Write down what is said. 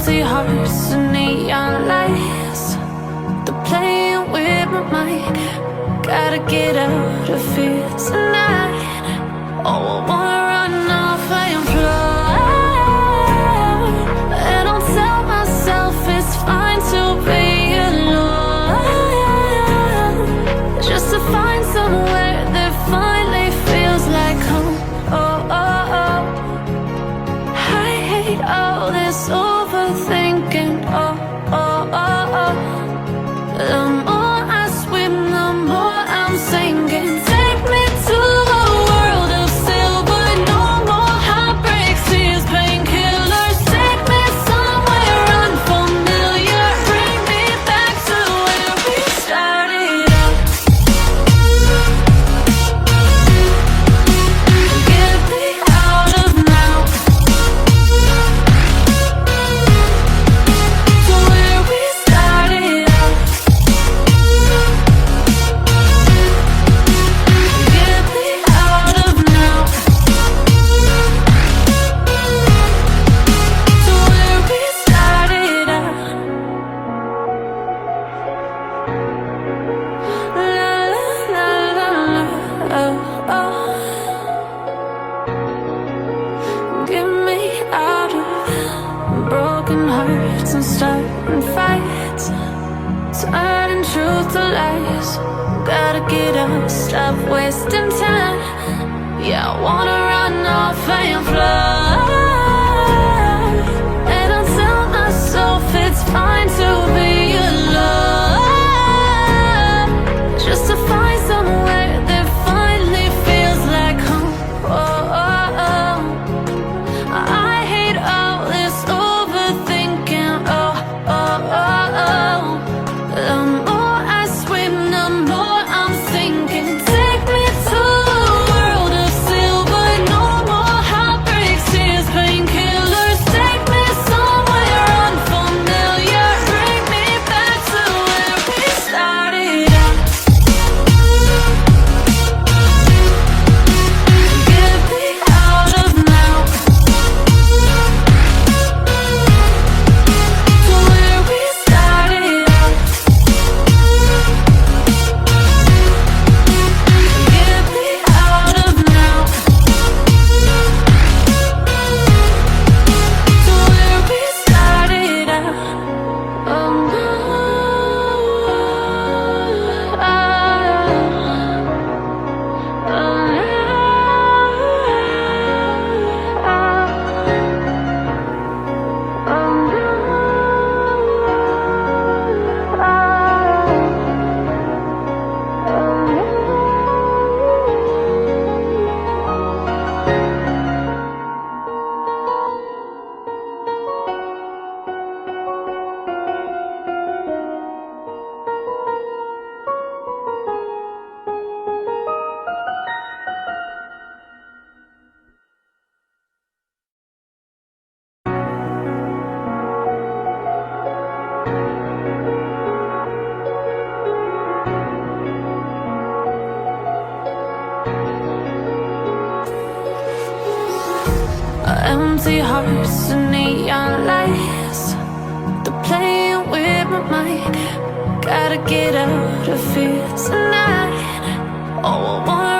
Empty hearts and neon lights, they're playing with my mind. Gotta get out of here tonight. Oh, I wanna run off and fly, and I'll tell myself it's fine to be alone, just to find somewhere that finally feels like home. Oh, oh, oh. I hate all this overthinking. Oh, oh, oh, oh. The more I swim, the more I'm sinking. Take me to a world of silver, no more heartbreaks, tears, painkillers. Take me somewhere unfamiliar, bring me back to where we started out. Get me out of now, to where we started out. Get me out of now, to where we started out. La la la la, oh, oh. Get me out of broken hearts and starting fights, turning truth to lies. Gotta get up, stop wasting time. Yeah, I wanna run off and fly, and I'll tell myself it's fine to be alone, just to find somewhere that finally feels like home. Oh, oh, oh. I hate all this overthinking. Oh, oh, oh, oh. The more I swim, the more I'm sinking. Take me to a world of silver, no more heartbreaks, tears, painkillers. Take me somewhere unfamiliar, bring me back to where we started out. Get me out of now, to where we started out. Get me out of now, to where we started out. Oh, no. Empty hearts and neon lights, they're playing with my mind. Gotta get out of here tonight. Oh, I wanna